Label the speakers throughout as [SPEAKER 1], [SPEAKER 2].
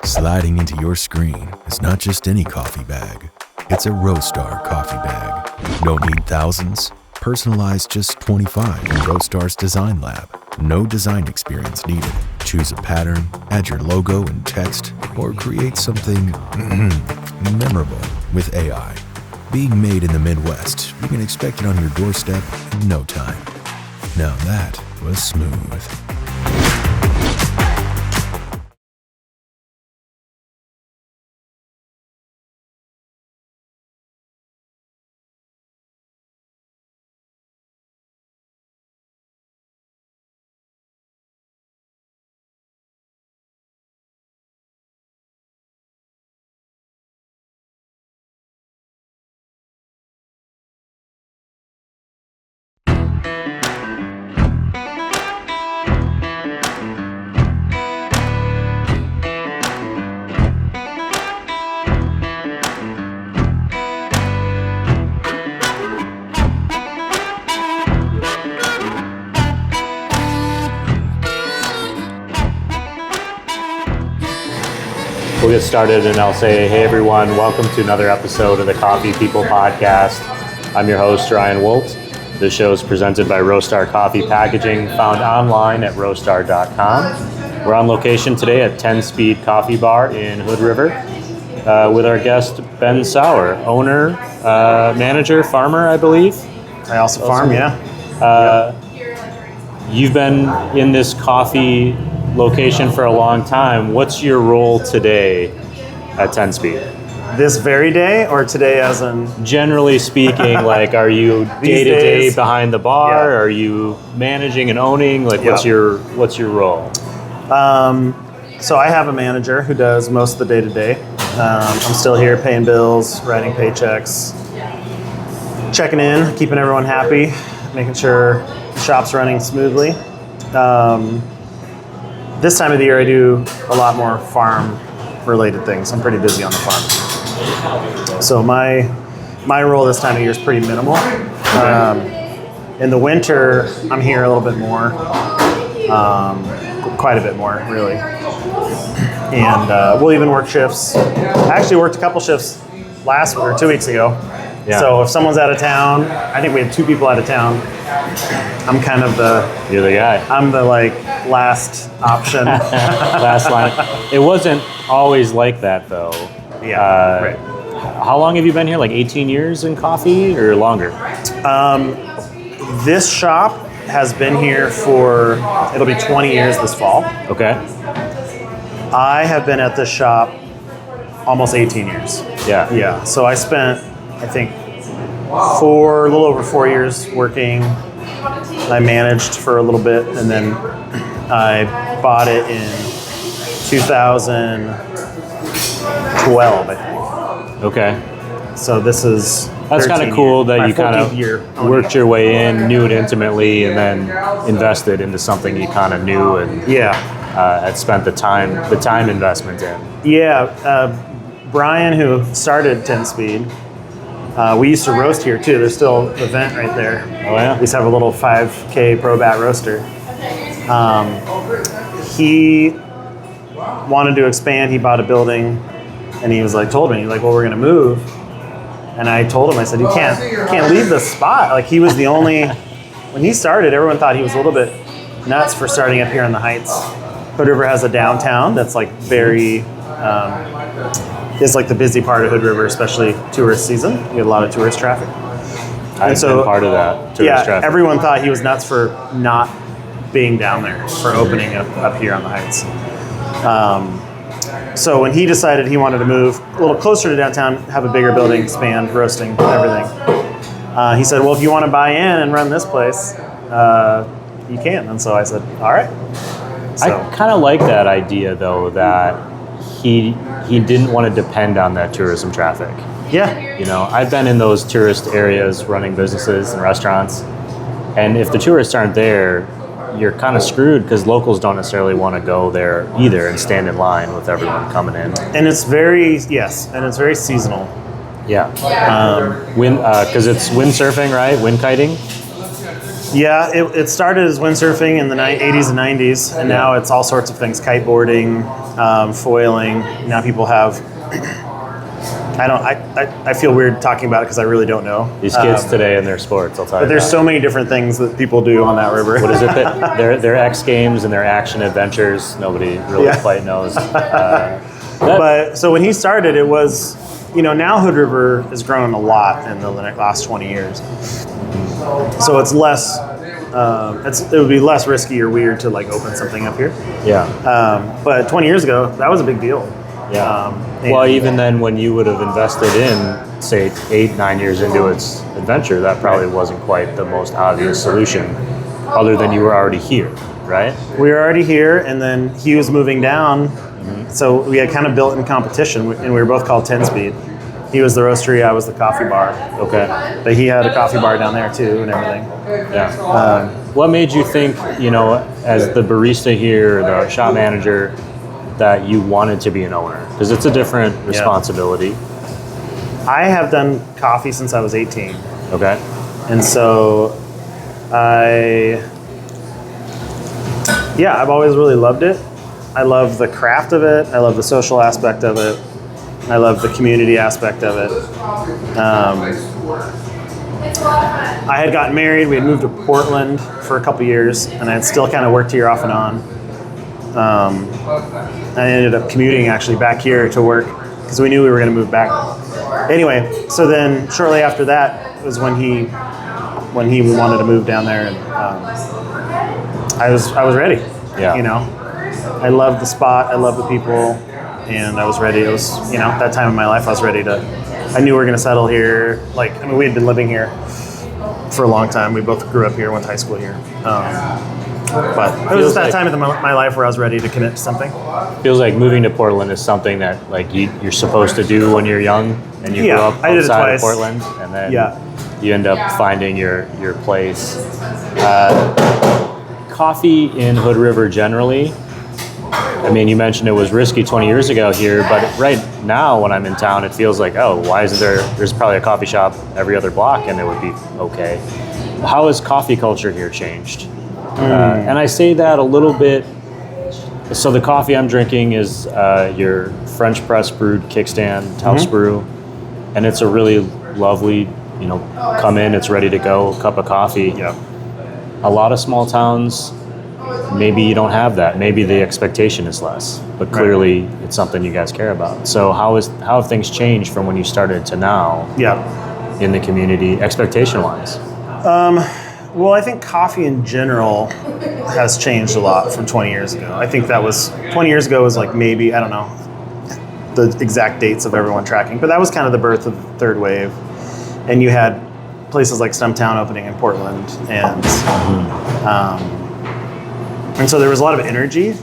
[SPEAKER 1] Sliding into your screen is not just any coffee bag. It's a Roastar coffee bag. Don't need thousands. Personalized just 25 in Roastar's Design Lab. No design experience needed. Choose a pattern, add your logo and text, or create something memorable with AI. Being made in the Midwest, you can expect it on your doorstep in no time. Now that was smooth.
[SPEAKER 2] We'll get started and I'll say, hey everyone, welcome to another episode of the Coffee People Podcast. I'm your host, Ryan Woldt. This show is presented by Roastar Coffee Packaging, found online at roastar.com. We're on location today at 10 Speed Coffee Bar in Hood River with our guest, Ben Saur, owner, manager, farmer, I believe.
[SPEAKER 3] I also farm, yeah.
[SPEAKER 2] You've been in this coffee location for a long time. What's your role today at 10 Speed?
[SPEAKER 3] This very day, or today as in?
[SPEAKER 2] Generally speaking, like, are you day-to-day behind the bar?
[SPEAKER 3] Yeah.
[SPEAKER 2] Are you managing and owning? Like, what's your role?
[SPEAKER 3] So I have a manager who does most of the day-to-day. I'm still here paying bills, writing paychecks, checking in, keeping everyone happy, making sure the shop's running smoothly. This time of the year, I do a lot more farm-related things. I'm pretty busy on the farm. So my role this time of year is pretty minimal. In the winter, I'm here a little bit more, quite a bit more, really. And we'll even work shifts. I actually worked a couple shifts last week or 2 weeks ago. Yeah. So if someone's out of town, I think we had 2 people out of town. I'm kind of
[SPEAKER 2] You're the guy.
[SPEAKER 3] I'm the last option.
[SPEAKER 2] Last line. It wasn't always like that though.
[SPEAKER 3] Yeah. Right.
[SPEAKER 2] How long have you been here? Like 18 years in coffee or longer?
[SPEAKER 3] This shop has been here for, it'll be 20 years this fall.
[SPEAKER 2] Okay.
[SPEAKER 3] I have been at this shop almost 18 years.
[SPEAKER 2] Yeah.
[SPEAKER 3] Yeah. So I spent, I think, a little over 4 years working. I managed for a little bit, and then I bought it in 2012, I think.
[SPEAKER 2] Okay.
[SPEAKER 3] So this is
[SPEAKER 2] That's kind of cool that you kind of worked your way in, knew it intimately, and then invested into something you kind of knew and had spent the time investment in.
[SPEAKER 3] Yeah. Brian, who started 10 Speed, we used to roast here too. There's still the vent right there.
[SPEAKER 2] Oh yeah.
[SPEAKER 3] We used to have a little 5K Pro Bat roaster. He wanted to expand. He bought a building, and he was told me, well, we're gonna move. And I told him, I said, you can't leave this spot. Like, he was the only. When he started, everyone thought he was a little bit nuts for starting up here in the Heights. Hood River has a downtown that's very. Is the busy part of Hood River, especially tourist season. You get a lot of tourist traffic.
[SPEAKER 2] I've been part of that tourist traffic.
[SPEAKER 3] Everyone thought he was nuts for not being down there, for opening up here on the Heights. So when he decided he wanted to move a little closer to downtown, have a bigger building, expand, roasting, everything, he said, well, if you want to buy in and run this place, you can. And so I said, all right. So,
[SPEAKER 2] I kind of like that idea, though, that he didn't want to depend on that tourism traffic.
[SPEAKER 3] Yeah.
[SPEAKER 2] You know, I've been in those tourist areas running businesses and restaurants, and if the tourists aren't there, you're kind of screwed because locals don't necessarily want to go there either and stand in line with everyone coming in.
[SPEAKER 3] And it's very seasonal.
[SPEAKER 2] Yeah. Because it's windsurfing, right? Wind kiting?
[SPEAKER 3] Yeah, it started as windsurfing in the 80s and 90s, and now it's all sorts of things: kiteboarding, foiling. Now people have. I feel weird talking about it because I really don't know.
[SPEAKER 2] These kids today and their sports, I'll tell you.
[SPEAKER 3] But there's so many different things that people do on that river.
[SPEAKER 2] What is it that their X Games and their action adventures? Nobody really quite knows.
[SPEAKER 3] But so when he started, it was, now Hood River has grown a lot in the last 20 years. So it's less, it would be less risky or weird to like open something up here.
[SPEAKER 2] Yeah.
[SPEAKER 3] But 20 years ago, that was a big deal.
[SPEAKER 2] Yeah. Well, even then, when you would have invested in, say, 8-9 years into its adventure, that probably wasn't quite the most obvious solution, other than you were already here, right?
[SPEAKER 3] We were already here, and then he was moving down, so we had kind of built in competition, and we were both called 10-speed. He was the roastery, I was the coffee bar.
[SPEAKER 2] Okay.
[SPEAKER 3] But he had a coffee bar down there too, and everything.
[SPEAKER 2] Yeah. What made you think, as the barista here, the shop manager, that you wanted to be an owner? Because it's a different responsibility.
[SPEAKER 3] I have done coffee since I was 18.
[SPEAKER 2] Okay.
[SPEAKER 3] And so I've always really loved it. I love the craft of it. I love the social aspect of it. I love the community aspect of it. I had gotten married. We had moved to Portland for a couple years, and I had still kind of worked here off and on. I ended up commuting actually back here to work because we knew we were going to move back. Anyway, so then shortly after that was when he wanted to move down there, and I was ready.
[SPEAKER 2] Yeah.
[SPEAKER 3] I loved the spot, I loved the people, and I was ready. It was that time in my life I was ready to. I knew we were going to settle here. We had been living here for a long time. We both grew up here, went to high school here. But it was that time in my life where I was ready to commit to something.
[SPEAKER 2] Feels like moving to Portland is something that you're supposed to do when you're young, and you grew up outside of Portland, and then you end up finding your place. Coffee in Hood River generally. I mean, you mentioned it was risky 20 years ago here, but right now when I'm in town, it feels like, why isn't there's probably a coffee shop every other block, and it would be okay. How has coffee culture here changed? And I say that a little bit. So the coffee I'm drinking is your French press brewed kickstand house brew, and it's a really lovely, come in, it's ready to go cup of coffee.
[SPEAKER 3] Yeah.
[SPEAKER 2] A lot of small towns, maybe you don't have that. Maybe the expectation is less, but clearly it's something you guys care about. So how have things changed from when you started to now?
[SPEAKER 3] Yeah.
[SPEAKER 2] In the community, expectation wise?
[SPEAKER 3] Well, I think coffee in general has changed a lot from 20 years ago. I think 20 years ago was like maybe, I don't know, the exact dates of everyone tracking, but that was kind of the birth of the third wave. And you had places like Stumptown opening in Portland, and so there was a lot of energy,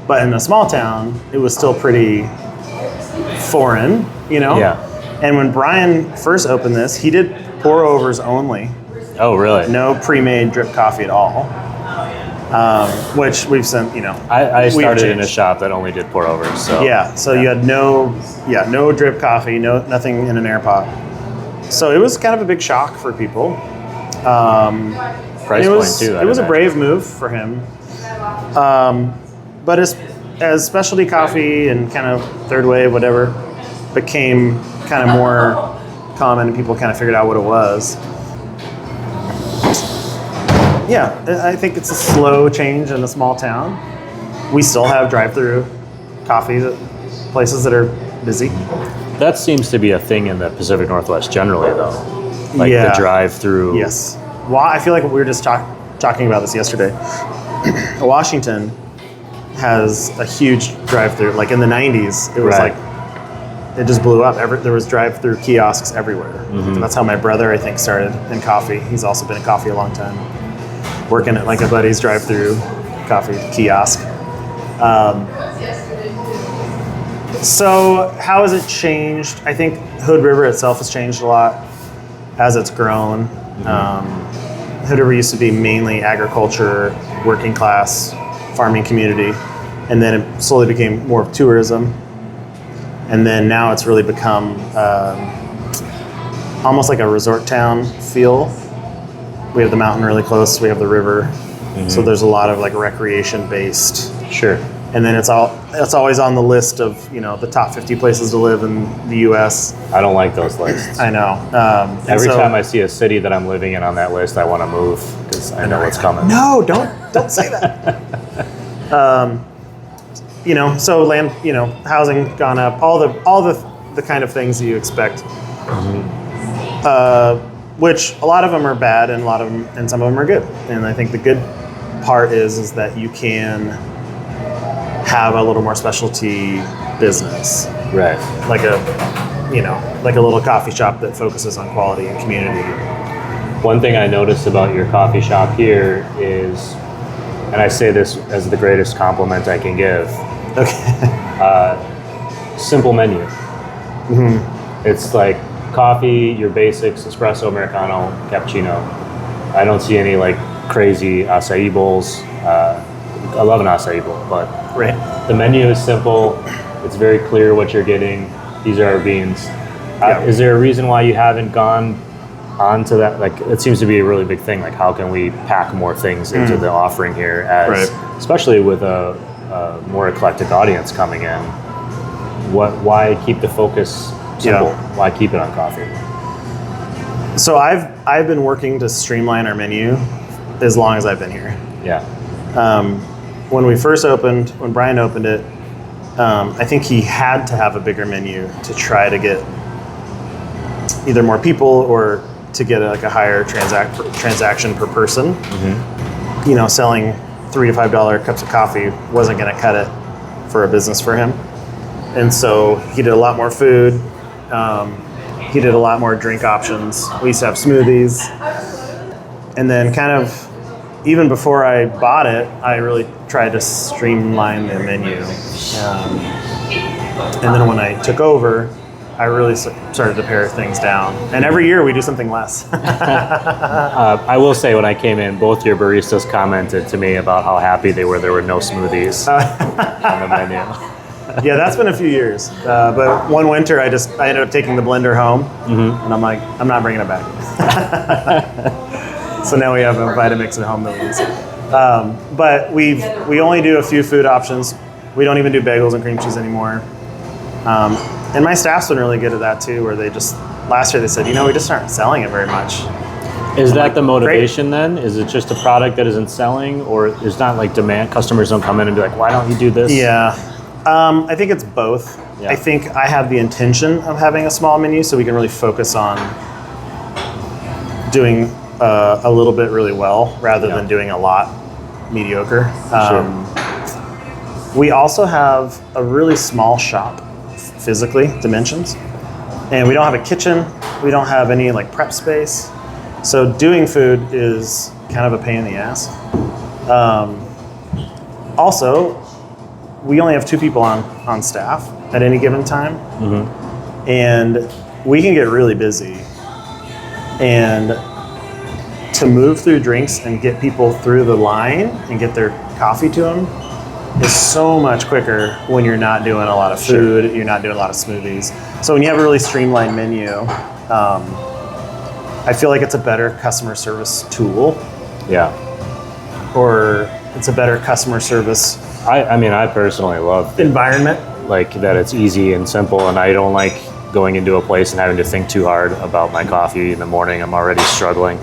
[SPEAKER 3] but in a small town, it was still pretty foreign,
[SPEAKER 2] Yeah.
[SPEAKER 3] And when Brian first opened this, he did pour overs only.
[SPEAKER 2] Oh, really?
[SPEAKER 3] No pre-made drip coffee at all, which we've sent,
[SPEAKER 2] I started in a shop that only did pour overs. So
[SPEAKER 3] you had no drip coffee, nothing in an air pot. So it was kind of a big shock for people.
[SPEAKER 2] Price point too.
[SPEAKER 3] It was a brave move for him. But as specialty coffee and kind of third wave, whatever, became kind of more common and people kind of figured out what it was. Yeah, I think it's a slow change in a small town. We still have drive-through coffee places that are busy.
[SPEAKER 2] That seems to be a thing in the Pacific Northwest generally, though. The drive-through.
[SPEAKER 3] Yes. Well, I feel like we were just talking about this yesterday. Washington has a huge drive-through. Like in the 90s, it was it just blew up. There was drive-through kiosks everywhere. Mm-hmm. That's how my brother, I think, started in coffee. He's also been in coffee a long time, working at like a buddy's drive-through coffee kiosk. So how has it changed? I think Hood River itself has changed a lot as it's grown. Mm-hmm. Hood River used to be mainly agriculture, working class, farming community, and then it slowly became more of tourism. And then now it's really become almost like a resort town feel. We have the mountain really close. We have the river. So there's a lot of like recreation based.
[SPEAKER 2] Sure.
[SPEAKER 3] And then it's always on the list of, the top 50 places to live in the U.S.
[SPEAKER 2] I don't like those lists.
[SPEAKER 3] I know.
[SPEAKER 2] Every time I see a city that I'm living in on that list, I want to move because I know what's coming.
[SPEAKER 3] No, don't say that. So land, housing gone up, all the kind of things that you expect. Which a lot of them are bad, and some of them are good. And I think the good part is that you can have a little more specialty business,
[SPEAKER 2] Right.
[SPEAKER 3] like a little coffee shop that focuses on quality and community.
[SPEAKER 2] One thing I noticed about your coffee shop here is, and I say this as the greatest compliment I can give, simple menu. It's like coffee, your basics, espresso, americano, cappuccino. I don't see any like crazy acai bowls. I love an acai bowl, but the menu is simple. It's very clear what you're getting. These are our beans. Is there a reason why you haven't gone on to that? Like, it seems to be a really big thing. Like, how can we pack more things into the offering here, especially with a more eclectic audience coming in? Why keep the focus simple? Why keep it on coffee?
[SPEAKER 3] So I've been working to streamline our menu as long as I've been here.
[SPEAKER 2] Yeah.
[SPEAKER 3] When we first opened, when Brian opened it, I think he had to have a bigger menu to try to get either more people or to get a higher transaction per person. Selling $3 to $5 cups of coffee wasn't going to cut it for a business for him. And so he did a lot more food. He did a lot more drink options. We used to have smoothies. And then kind of, even before I bought it, I really tried to streamline the menu. And then when I took over, I really started to pare things down. And every year we do something less.
[SPEAKER 2] I will say, when I came in, both your baristas commented to me about how happy they were there were no smoothies on the menu.
[SPEAKER 3] Yeah, that's been a few years. But one winter I ended up taking the blender home, and I'm like, I'm not bringing it back. So now we have a Vitamix at home that we use. But we only do a few food options. We don't even do bagels and cream cheese anymore. And my staff's been really good at that too, where last year they said, we just aren't selling it very much.
[SPEAKER 2] Is that the motivation then? Is it just a product that isn't selling, or is not like demand? Customers don't come in and be like, why don't you do this?
[SPEAKER 3] Yeah. I think it's both. Yeah. I think I have the intention of having a small menu so we can really focus on doing a little bit really well rather than doing a lot mediocre. We also have a really small shop physically, dimensions, and we don't have a kitchen. We don't have any like prep space. So doing food is kind of a pain in the ass. Also, we only have 2 people on staff at any given time. And we can get really busy. And to move through drinks and get people through the line and get their coffee to them is so much quicker when you're not doing a lot of food, you're not doing a lot of smoothies. So when you have a really streamlined menu, I feel like it's a better customer service tool.
[SPEAKER 2] Yeah.
[SPEAKER 3] Or it's a better customer service
[SPEAKER 2] I personally love the
[SPEAKER 3] environment.
[SPEAKER 2] Like that it's easy and simple, and I don't like going into a place and having to think too hard about my coffee in the morning. I'm already struggling.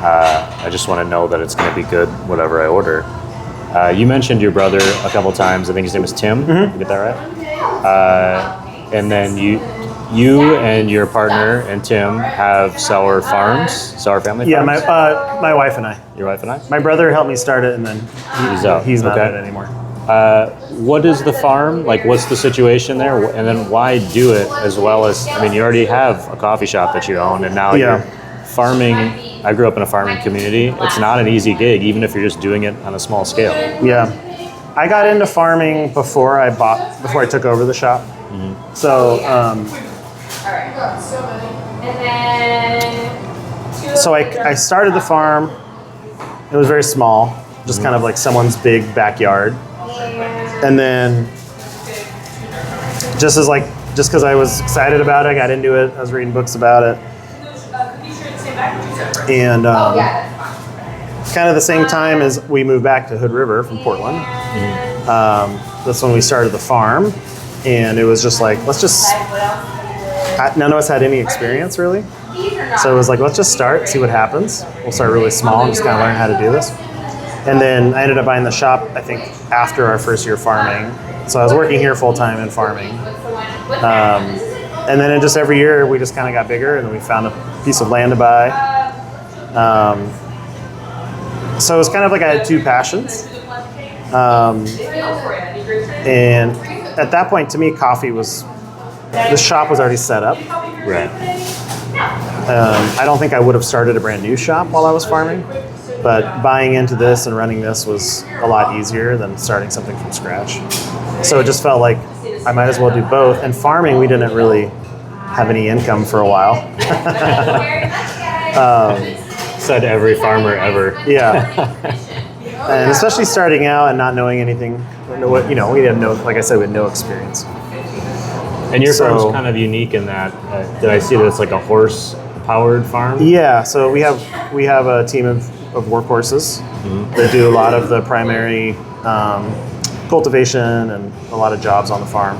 [SPEAKER 2] I just want to know that it's going to be good, whatever I order. You mentioned your brother a couple times. I think his name is Tim. Did you get that right? And then you and your partner and Tim have Saur Farms, Saur Family Farms?
[SPEAKER 3] Yeah, my wife and I.
[SPEAKER 2] Your wife and I?
[SPEAKER 3] My brother helped me start it, and then he's not in it anymore.
[SPEAKER 2] What is the farm? Like, what's the situation there? And then why do it as well as, you already have a coffee shop that you own, and now you're farming. I grew up in a farming community. It's not an easy gig, even if you're just doing it on a small scale. Yeah.
[SPEAKER 3] I got into farming before I took over the shop. So, I started the farm. It was very small, just kind of like someone's big backyard. And then just because I was excited about it, I got into it. I was reading books about it. And kind of the same time as we moved back to Hood River from Portland. That's when we started the farm. And it was just like, none of us had any experience really. So it was like, let's just start, see what happens. We'll start really small and just kind of learn how to do this. And then I ended up buying the shop, I think, after our first year farming. So I was working here full time in farming. And then it just every year we just kind of got bigger, and then we found a piece of land to buy. So it was kind of like I had two passions. And at that point, to me, coffee was, the shop was already set up.
[SPEAKER 2] Right.
[SPEAKER 3] I don't think I would have started a brand new shop while I was farming, but buying into this and running this was a lot easier than starting something from scratch. So it just felt like I might as well do both. And farming, we didn't really have any income for a while.
[SPEAKER 2] Said every farmer ever.
[SPEAKER 3] Yeah. And especially starting out and not knowing anything, we had no, like I said, we had no experience.
[SPEAKER 2] And your farm's kind of unique in that, did I see that it's like a horse-powered farm?
[SPEAKER 3] Yeah, so we have a team of workhorses that do a lot of the primary cultivation and a lot of jobs on the farm.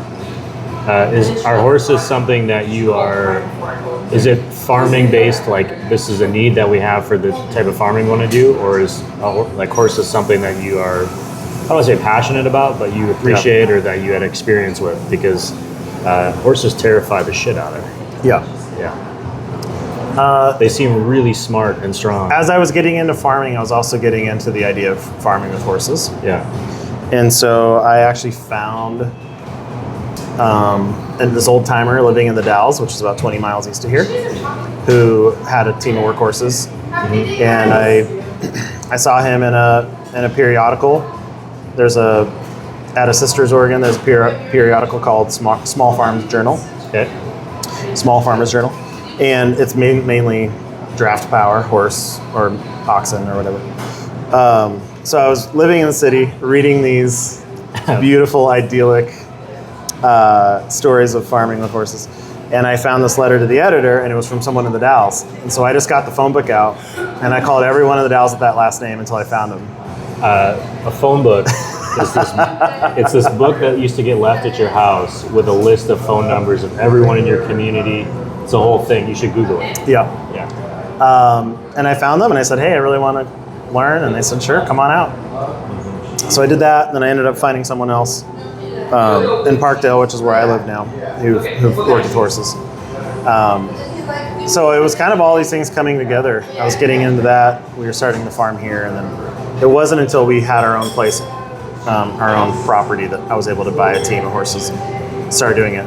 [SPEAKER 2] Are horses something that you are, is it farming based, like this is a need that we have for the type of farming we want to do, or is like horses something that you are, I don't want to say passionate about, but you appreciate or that you had experience with? Because horses terrify the shit out of me.
[SPEAKER 3] Yeah.
[SPEAKER 2] They seem really smart and strong.
[SPEAKER 3] As I was getting into farming, I was also getting into the idea of farming with horses.
[SPEAKER 2] Yeah.
[SPEAKER 3] And so I actually found this old timer living in the Dalles, which is about 20 miles east of here, who had a team of workhorses. And I saw him in a periodical. At a Sisters, Oregon, there's a periodical called Small Farms Journal.
[SPEAKER 2] Okay.
[SPEAKER 3] Small Farmers Journal. And it's mainly draft power, horse or oxen or whatever. So I was living in the city, reading these beautiful, idyllic stories of farming with horses. And I found this letter to the editor, and it was from someone in the Dalles. And so I just got the phone book out, and I called every one of the Dalles with that last name until I found him.
[SPEAKER 2] A phone book. It's this book that used to get left at your house with a list of phone numbers of everyone in your community. It's a whole thing. You should Google it.
[SPEAKER 3] Yeah.
[SPEAKER 2] Yeah.
[SPEAKER 3] And I found them, and I said, hey, I really want to learn. And they said, sure, come on out. So I did that. Then I ended up finding someone else in Parkdale, which is where I live now, who worked with horses. So it was kind of all these things coming together. I was getting into that. We were starting the farm here, and then it wasn't until we had our own place, our own property, that I was able to buy a team of horses and start doing it.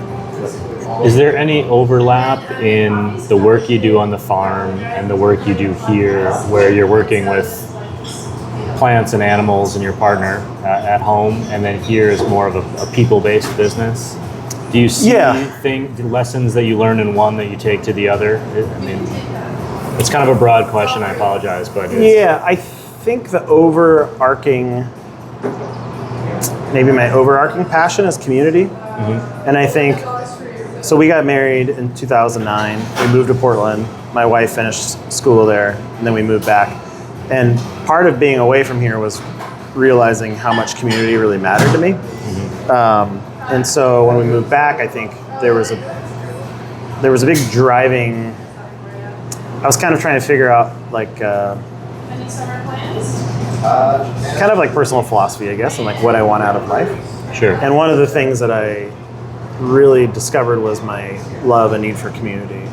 [SPEAKER 2] Is there any overlap in the work you do on the farm and the work you do here, where you're working with plants and animals and your partner at home, and then here is more of a people-based business? Do you see lessons that you learn in one that you take to the other? I mean, it's kind of a broad question, I apologize, but
[SPEAKER 3] I think my overarching passion is community. And I think, so we got married in 2009, we moved to Portland, my wife finished school there, and then we moved back. And part of being away from here was realizing how much community really mattered to me. And so when we moved back, I think there was a big driving, I was kind of trying to figure out like,
[SPEAKER 4] Any summer plans?
[SPEAKER 3] kind of like personal philosophy, I guess, and like what I want out of life.
[SPEAKER 2] Sure.
[SPEAKER 3] And one of the things that I really discovered was my love and need for community.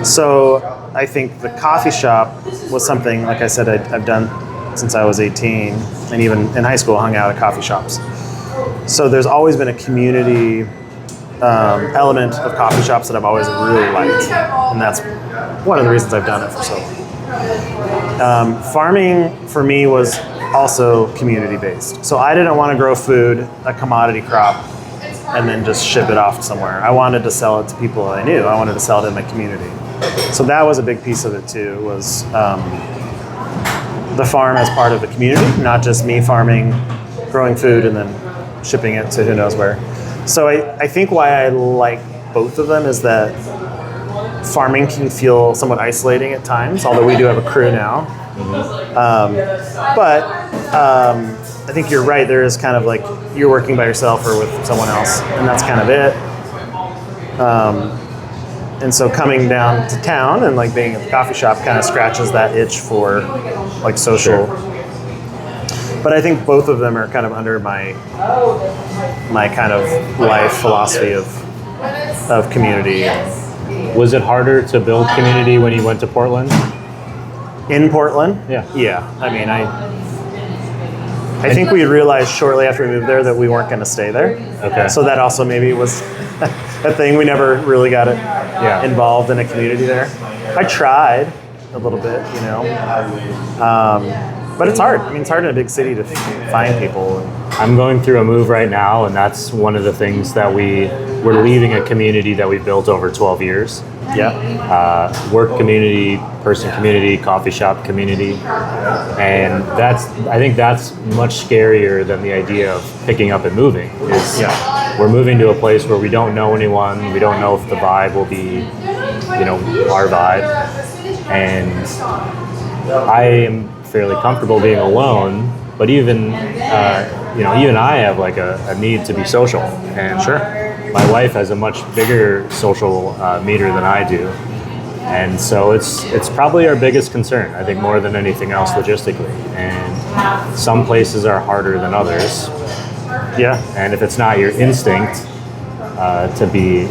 [SPEAKER 3] So I think the coffee shop was something, like I said, I've done since I was 18, and even in high school hung out at coffee shops. So there's always been a community element of coffee shops that I've always really liked, and that's one of the reasons I've done it for so long. Farming for me was also community-based. So I didn't want to grow food, a commodity crop, and then just ship it off somewhere. I wanted to sell it to people I knew. I wanted to sell it in my community. So that was a big piece of it too, was the farm as part of the community, not just me farming, growing food, and then shipping it to who knows where. So I think why I like both of them is that farming can feel somewhat isolating at times, although we do have a crew now. But I think you're right. There is kind of like you're working by yourself or with someone else, and that's kind of it. And so coming down to town and like being at the coffee shop kind of scratches that itch for like social. But I think both of them are kind of under my kind of life philosophy of community.
[SPEAKER 2] Was it harder to build community when you went to Portland?
[SPEAKER 3] In Portland?
[SPEAKER 2] Yeah.
[SPEAKER 3] Yeah. I mean, I think we realized shortly after we moved there that we weren't going to stay there.
[SPEAKER 2] Okay.
[SPEAKER 3] So that also maybe was a thing. We never really got involved in a community there. I tried a little bit, you know. But it's hard. I mean, it's hard in a big city to find people.
[SPEAKER 2] I'm going through a move right now, and that's one of the things that we're leaving a community that we built over 12 years.
[SPEAKER 3] Yeah.
[SPEAKER 2] Work community, person community, coffee shop community. And I think that's much scarier than the idea of picking up and moving. We're moving to a place where we don't know anyone, we don't know if the vibe will be, you know, our vibe. And I am fairly comfortable being alone, but even even I have like a need to be social, and my wife has a much bigger social meter than I do, and so it's probably our biggest concern, I think, more than anything else logistically. And some places are harder than others.
[SPEAKER 3] Yeah.
[SPEAKER 2] And if it's not your instinct to be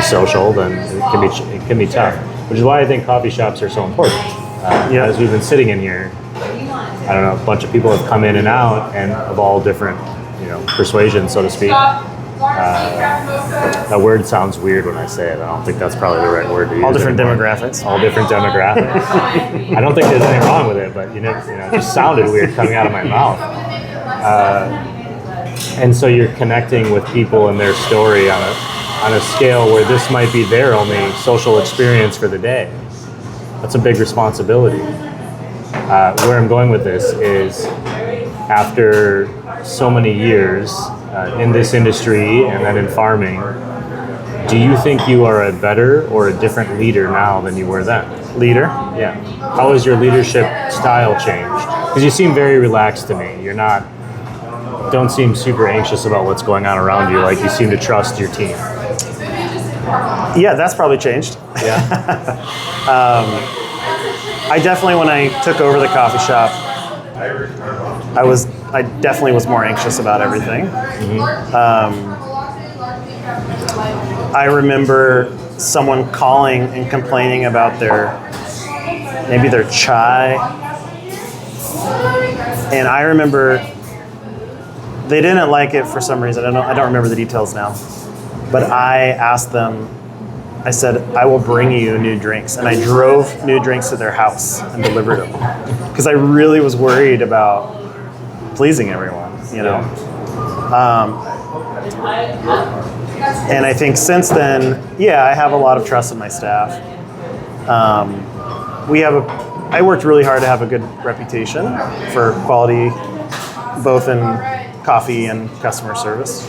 [SPEAKER 2] social, then it can be tough. Which is why I think coffee shops are so important. As we've been sitting in here, I don't know, a bunch of people have come in and out, and of all different, persuasions, so to speak. That word sounds weird when I say it. I don't think that's probably the right word to use.
[SPEAKER 3] All different
[SPEAKER 2] anymore.
[SPEAKER 3] demographics.
[SPEAKER 2] All different demographics. I don't think there's anything wrong with it, but it just sounded weird coming out of my mouth. And so you're connecting with people and their story on a scale where this might be their only social experience for the day. That's a big responsibility. Where I'm going with this is, after so many years in this industry and then in farming, do you think you are a better or a different leader now than you were then?
[SPEAKER 3] Leader?
[SPEAKER 2] Yeah. How has your leadership style changed? Because you seem very relaxed to me. Don't seem super anxious about what's going on around you. Like, you seem to trust your team.
[SPEAKER 3] Yeah, that's probably changed.
[SPEAKER 2] Yeah.
[SPEAKER 3] I definitely, when I took over the coffee shop, I definitely was more anxious about everything. I remember someone calling and complaining about maybe their chai, and I remember they didn't like it for some reason. I don't remember the details now, but I asked them. I said, I will bring you new drinks. And I drove new drinks to their house and delivered them. Because I really was worried about pleasing everyone, And I think since then, I have a lot of trust in my staff. I worked really hard to have a good reputation for quality, both in coffee and customer service.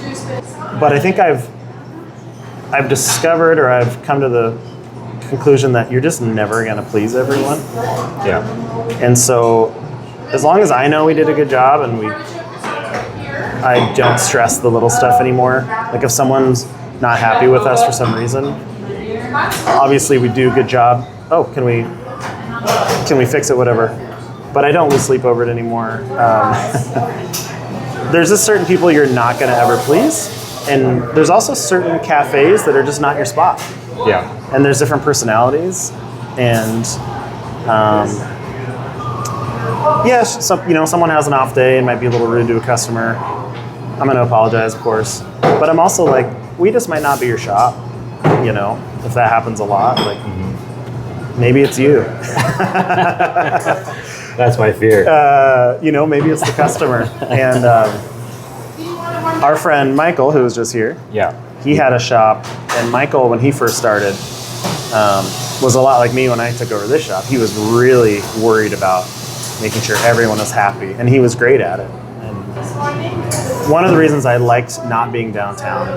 [SPEAKER 3] But I think I've discovered, or I've come to the conclusion that you're just never going to please everyone.
[SPEAKER 2] Yeah.
[SPEAKER 3] And so, as long as I know we did a good job, and I don't stress the little stuff anymore. Like, if someone's not happy with us for some reason, obviously we do a good job. Oh, can we fix it? Whatever. But I don't lose sleep over it anymore. There's just certain people you're not going to ever please. And there's also certain cafes that are just not your spot.
[SPEAKER 2] Yeah.
[SPEAKER 3] And there's different personalities. And someone has an off day and might be a little rude to a customer. I'm going to apologize, of course. But I'm also like, we just might not be your shop. If that happens a lot, like maybe it's you.
[SPEAKER 2] That's my fear.
[SPEAKER 3] Maybe it's the customer. And our friend Michael, who was just here, he had a shop, and Michael, when he first started, was a lot like me when I took over this shop. He was really worried about making sure everyone was happy, and he was great at it. And one of the reasons I liked not being downtown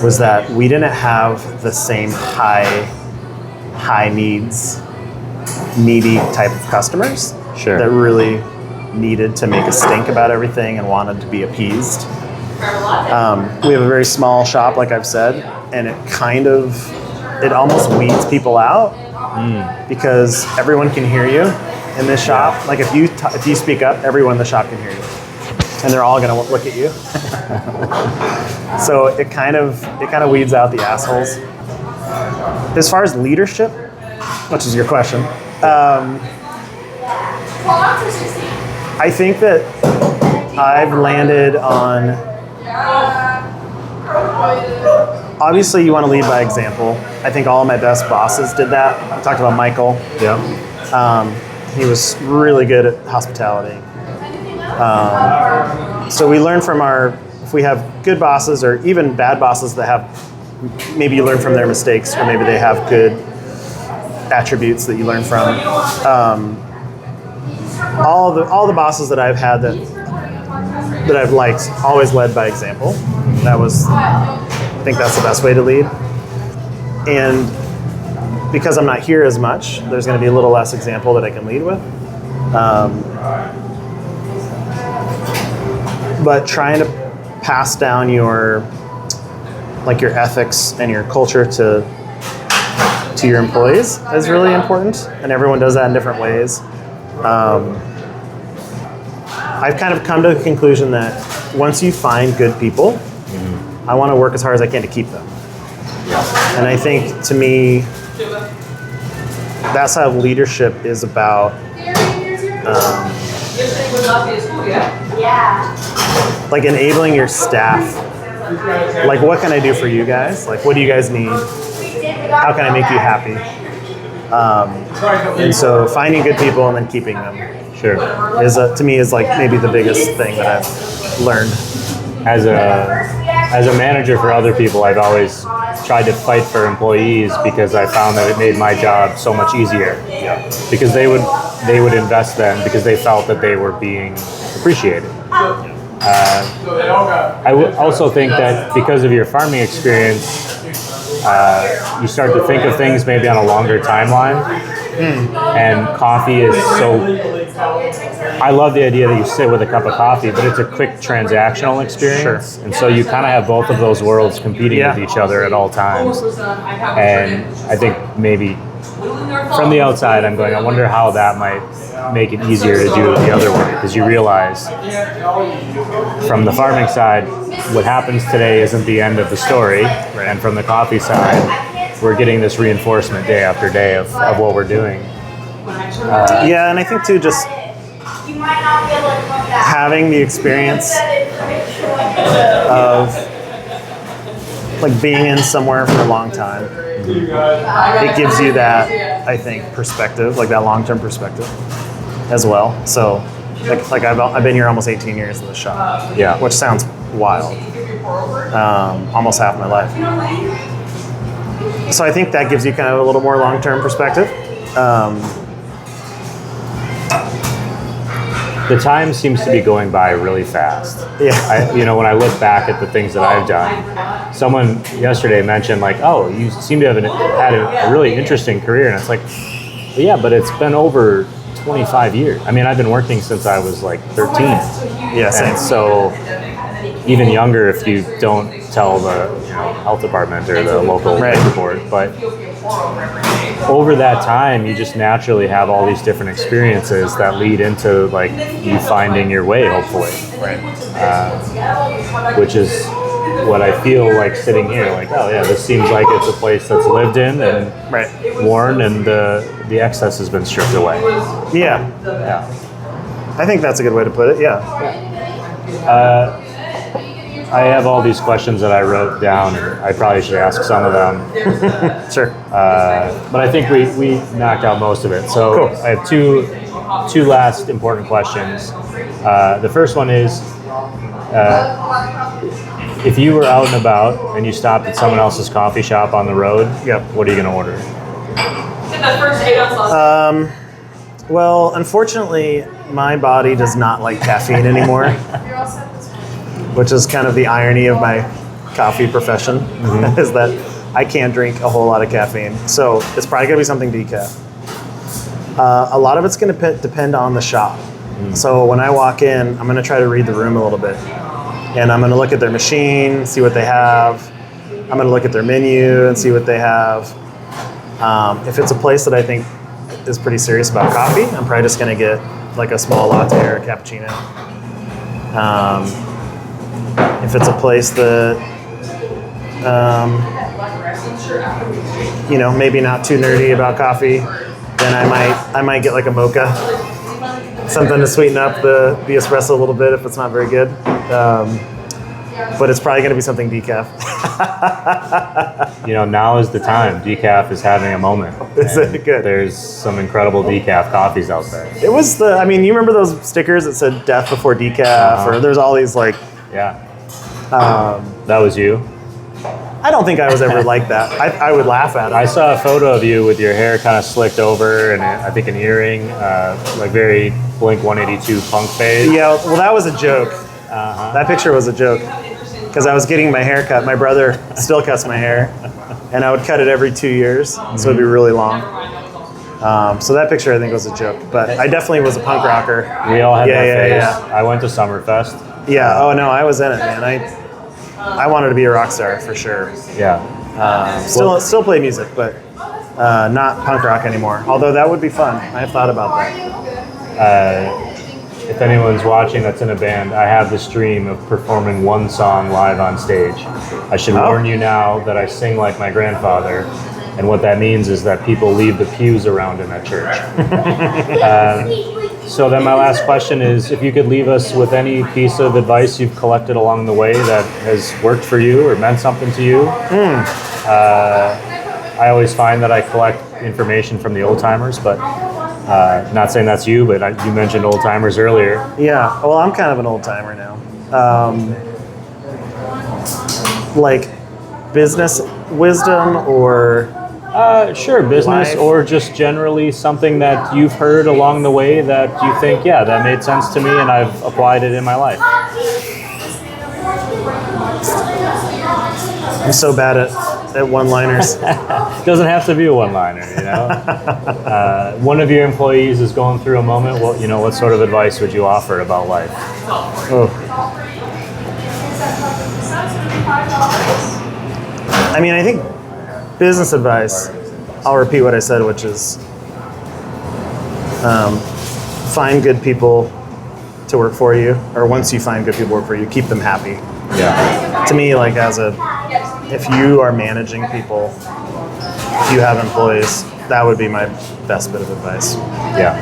[SPEAKER 3] was that we didn't have the same high high needy type of customers
[SPEAKER 2] Sure.
[SPEAKER 3] that really needed to make a stink about everything and wanted to be appeased. We have a very small shop, like I've said, and it almost weeds people out because everyone can hear you in this shop. Like if you speak up, everyone in the shop can hear you, and they're all going to look at you. So it kind of weeds out the assholes. As far as leadership, which is your question, I think that I've landed on, obviously you want to lead by example. I think all of my best bosses did that. I talked about Michael.
[SPEAKER 2] Yeah.
[SPEAKER 3] He was really good at hospitality. So we learn from if we have good bosses or even bad bosses that have, maybe you learn from their mistakes or maybe they have good attributes that you learn from. All the bosses that I've had that I've liked always led by example. I think that's the best way to lead. And because I'm not here as much, there's going to be a little less example that I can lead with. But trying to pass down your ethics and your culture to your employees is really important, and everyone does that in different ways. I've kind of come to the conclusion that once you find good people, I want to work as hard as I can to keep them. And I think, to me, that's how leadership is about. Like enabling your staff. Like, what can I do for you guys? Like, what do you guys need? How can I make you happy? And so finding good people and then keeping them,
[SPEAKER 2] Sure.
[SPEAKER 3] to me is like maybe the biggest thing that I've learned.
[SPEAKER 2] As a manager for other people, I've always tried to fight for employees because I found that it made my job so much easier. Yeah. Because they would invest then because they felt that they were being appreciated. I also think that because of your farming experience, you start to think of things maybe on a longer timeline. And coffee is I love the idea that you sit with a cup of coffee, but it's a quick transactional experience. Sure. And so you kind of have both of those worlds competing with each other at all times. And I think maybe from the outside, I'm going, I wonder how that might make it easier to do it the other way, because you realize from the farming side, what happens today isn't the end of the story. Right. And from the coffee side, we're getting this reinforcement day after day of what we're doing.
[SPEAKER 3] And I think too, just having the experience of like being in somewhere for a long time, it gives you that, I think, perspective, like that long-term perspective as well. So like I've been here almost 18 years in the shop, which sounds wild, almost half my life. So I think that gives you kind of a little more long-term perspective.
[SPEAKER 2] The time seems to be going by really fast.
[SPEAKER 3] Yeah.
[SPEAKER 2] When I look back at the things that I've done, someone yesterday mentioned like, oh, you seem to have had a really interesting career. And it's like, yeah, but it's been over 25 years. I mean, I've been working since I was like 13.
[SPEAKER 3] Yeah, same.
[SPEAKER 2] And so even younger if you don't tell the health department or the local labor board. But over that time, you just naturally have all these different experiences that lead into like you finding your way, hopefully. Right. Which is what I feel like sitting here. Like, oh yeah, this seems like it's a place that's lived in and worn, and the excess has been stripped away.
[SPEAKER 3] Yeah. I think that's a good way to put it. Yeah.
[SPEAKER 2] I have all these questions that I wrote down. I probably should ask some of them.
[SPEAKER 3] Sure.
[SPEAKER 2] But I think we knocked out most of it. So cool. I have two last important questions. The first one is, if you were out and about and you stopped at someone else's coffee shop on the road, what are you going to order?
[SPEAKER 3] Well, unfortunately, my body does not like caffeine anymore. Which is kind of the irony of my coffee profession, is that I can't drink a whole lot of caffeine. So it's probably gonna be something decaf. A lot of it's gonna depend on the shop. So when I walk in, I'm gonna try to read the room a little bit. And I'm gonna look at their machine, see what they have. I'm gonna look at their menu and see what they have. If it's a place that I think is pretty serious about coffee, I'm probably just gonna get like a small latte or a cappuccino. If it's a place that, maybe not too nerdy about coffee, then I might get like a mocha, something to sweeten up the espresso a little bit if it's not very good. But it's probably going to be something decaf.
[SPEAKER 2] Now is the time. Decaf is having a moment.
[SPEAKER 3] Is it good?
[SPEAKER 2] There's some incredible decaf coffees out there.
[SPEAKER 3] It was you remember those stickers that said death before decaf, or there's all these like...
[SPEAKER 2] Yeah. That was you?
[SPEAKER 3] I don't think I was ever like that. I would laugh at it.
[SPEAKER 2] I saw a photo of you with your hair kind of slicked over and I think an earring, like very Blink-182 punk fade.
[SPEAKER 3] Yeah, well, that was a joke. That picture was a joke because I was getting my hair cut. My brother still cuts my hair, and I would cut it every 2 years, so it'd be really long. So that picture I think was a joke, but I definitely was a punk rocker.
[SPEAKER 2] We all had that phase.
[SPEAKER 3] Yeah.
[SPEAKER 2] I went to Summerfest.
[SPEAKER 3] Yeah. Oh no, I was in it, man. I wanted to be a rock star for sure.
[SPEAKER 2] Yeah.
[SPEAKER 3] Still play music, but not punk rock anymore. Although that would be fun. I've thought about that.
[SPEAKER 2] If anyone's watching that's in a band, I have this dream of performing one song live on stage. I should warn you now that I sing like my grandfather, and what that means is that people leave the pews around in that church. So then my last question is, if you could leave us with any piece of advice you've collected along the way that has worked for you or meant something to you. I always find that I collect information from the old timers, but not saying that's you, but you mentioned old timers earlier.
[SPEAKER 3] Yeah, well, I'm kind of an old timer now. Like business wisdom or...
[SPEAKER 2] Sure, business
[SPEAKER 3] life.
[SPEAKER 2] Or just generally something that you've heard along the way that you think, yeah, that made sense to me and I've applied it in my life.
[SPEAKER 3] I'm so bad at one-liners.
[SPEAKER 2] Doesn't have to be a one-liner, One of your employees is going through a moment. Well, what sort of advice would you offer about life?
[SPEAKER 3] I think business advice, I'll repeat what I said, which is find good people to work for you, or once you find good people to work for you, keep them happy.
[SPEAKER 2] Yeah.
[SPEAKER 3] To me, like if you are managing people, if you have employees, that would be my best bit of advice.
[SPEAKER 2] Yeah.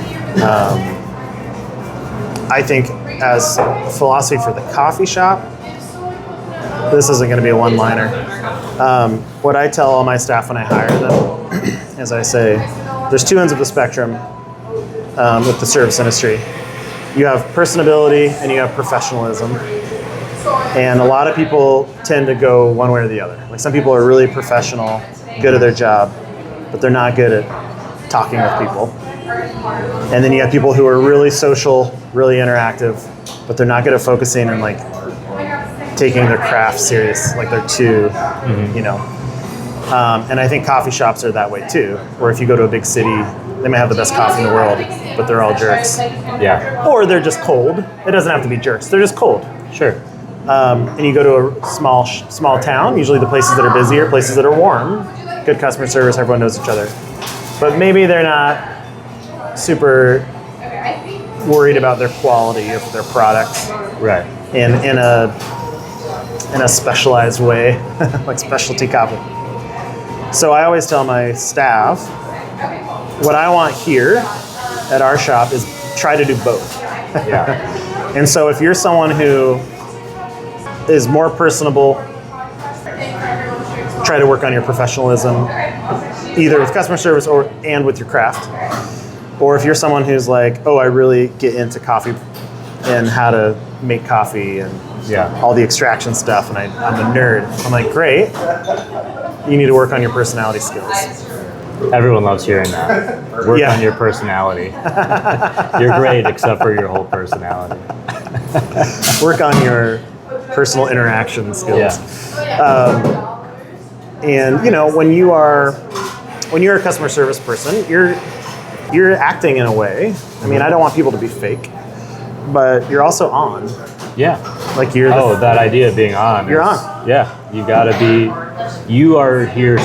[SPEAKER 3] I think as philosophy for the coffee shop, this isn't going to be a one-liner. What I tell all my staff when I hire them is I say, there's two ends of the spectrum with the service industry. You have personability and you have professionalism. And a lot of people tend to go one way or the other. Like some people are really professional, good at their job, but they're not good at talking with people. And then you have people who are really social, really interactive, but they're not good at focusing and like taking their craft serious, like they're too, and I think coffee shops are that way too, where if you go to a big city, they may have the best coffee in the world, but they're all jerks.
[SPEAKER 2] Yeah.
[SPEAKER 3] Or they're just cold. It doesn't have to be jerks. They're just cold.
[SPEAKER 2] Sure.
[SPEAKER 3] And you go to a small town, usually the places that are busy are places that are warm, good customer service, everyone knows each other. But maybe they're not super worried about their quality of their products.
[SPEAKER 2] Right.
[SPEAKER 3] In a specialized way, like specialty coffee. So I always tell my staff, what I want here at our shop is try to do both.
[SPEAKER 2] Yeah.
[SPEAKER 3] And so if you're someone who is more personable, try to work on your professionalism, either with customer service and with your craft. Or if you're someone who's like, I really get into coffee and how to make coffee and all the extraction stuff, and I'm a nerd. I'm like, great. You need to work on your personality skills.
[SPEAKER 2] Everyone loves hearing that. Work on your personality. You're great except for your whole personality.
[SPEAKER 3] Work on your personal interaction skills.
[SPEAKER 2] Yeah.
[SPEAKER 3] And when you're a customer service person, you're acting in a way. I mean, I don't want people to be fake, but you're also on.
[SPEAKER 2] Yeah.
[SPEAKER 3] Like you're.
[SPEAKER 2] That idea of being on.
[SPEAKER 3] You're on.
[SPEAKER 2] Yeah. You gotta be. You are here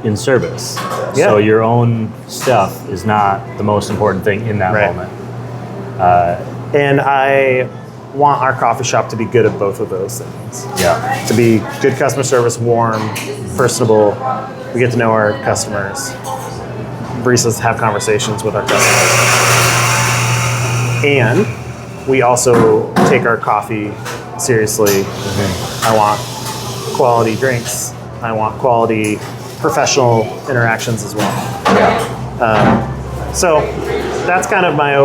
[SPEAKER 2] in service.
[SPEAKER 3] Yeah.
[SPEAKER 2] So your own stuff is not the most important thing in that moment.
[SPEAKER 3] And I want our coffee shop to be good at both of those things.
[SPEAKER 2] Yeah.
[SPEAKER 3] To be good customer service, warm, personable. We get to know our customers. Baristas have conversations with our customers. And we also take our coffee seriously. Mm-hmm. I want quality drinks. I want quality professional interactions as well.
[SPEAKER 2] Yeah.
[SPEAKER 3] So that's kind of my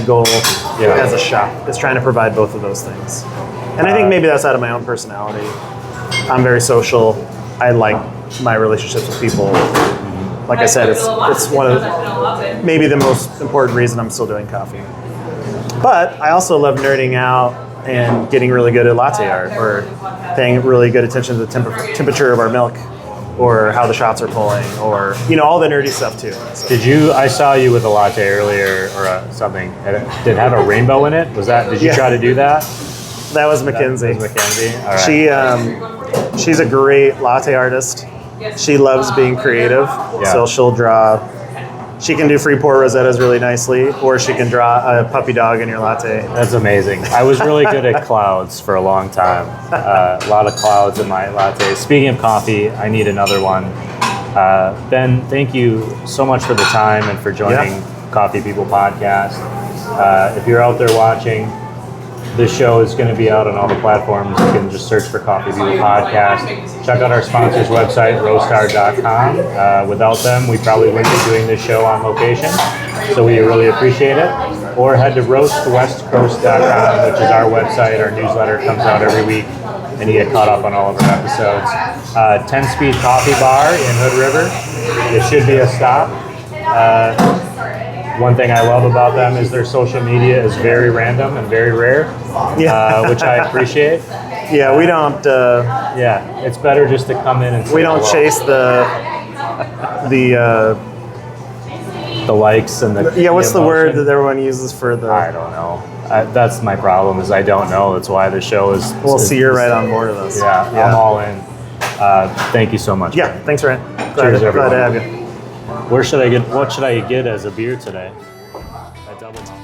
[SPEAKER 3] goal as a shop, is trying to provide both of those things. And I think maybe that's out of my own personality. I'm very social. I like my relationships with people. Like I said, it's one of maybe the most important reason I'm still doing coffee. But I also love nerding out and getting really good at latte art, or paying really good attention to the temperature of our milk, or how the shots are pulling, or all the nerdy stuff too.
[SPEAKER 2] I saw you with a latte earlier, or something. Did it have a rainbow in it? Did you try to do that?
[SPEAKER 3] That was Mackenzie.
[SPEAKER 2] That was Mackenzie. All right.
[SPEAKER 3] She's a great latte artist. She loves being creative, so she'll draw. She can do free pour rosettas really nicely, or she can draw a puppy dog in your latte.
[SPEAKER 2] That's amazing. I was really good at clouds for a long time. A lot of clouds in my lattes. Speaking of coffee, I need another one. Ben, thank you so much for the time and for joining Coffee People Podcast. If you're out there watching, this show is going to be out on all the platforms. You can just search for Coffee People Podcast. Check out our sponsor's website, roastar.com. Without them, we probably wouldn't be doing this show on location, so we really appreciate it. Or head to roastwestcoast.com, which is our website. Our newsletter comes out every week, and you get caught up on all of our episodes. 10-speed coffee bar in Hood River. It should be a stop. One thing I love about them is their social media is very random and very rare, which I appreciate.
[SPEAKER 3] Yeah, we don't.
[SPEAKER 2] It's better just to come in and say
[SPEAKER 3] we don't
[SPEAKER 2] hello.
[SPEAKER 3] chase the
[SPEAKER 2] likes and the
[SPEAKER 3] what's the
[SPEAKER 2] emotion.
[SPEAKER 3] word that everyone uses for the?
[SPEAKER 2] I don't know. That's my problem, is I don't know. That's why the show is.
[SPEAKER 3] Well, see, you're right on board with us.
[SPEAKER 2] Yeah, I'm all in. Thank you so much.
[SPEAKER 3] Yeah, thanks, Ryan.
[SPEAKER 2] Cheers,
[SPEAKER 3] glad
[SPEAKER 2] everyone.
[SPEAKER 3] to have you.
[SPEAKER 2] What should I get as a beer today? A double malt.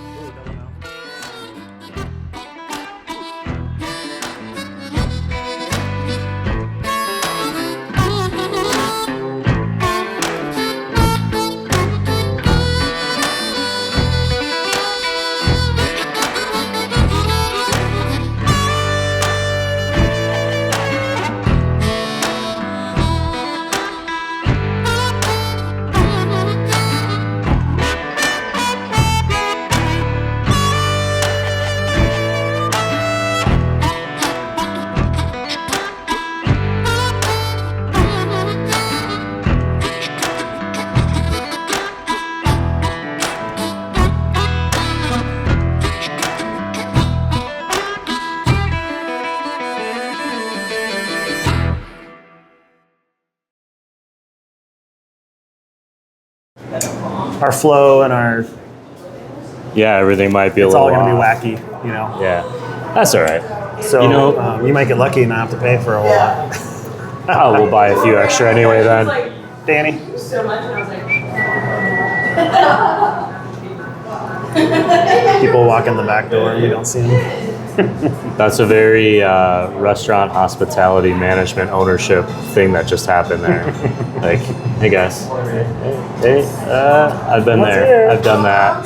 [SPEAKER 3] Our flow and our
[SPEAKER 2] Everything might be
[SPEAKER 3] it's
[SPEAKER 2] a
[SPEAKER 3] all
[SPEAKER 2] little
[SPEAKER 3] going to be
[SPEAKER 2] off.
[SPEAKER 3] wacky,
[SPEAKER 2] Yeah, that's all right.
[SPEAKER 3] So you might get lucky and not have to pay for a whole lot.
[SPEAKER 2] We'll buy a few extra anyway then.
[SPEAKER 3] Danny.
[SPEAKER 4] So much, and I was like,
[SPEAKER 3] People walk in the back door and we don't see them.
[SPEAKER 2] That's a very restaurant hospitality management ownership thing that just happened there. Like, hey guys, hey, I've been
[SPEAKER 3] What's
[SPEAKER 2] there,
[SPEAKER 3] here?
[SPEAKER 2] I've done that.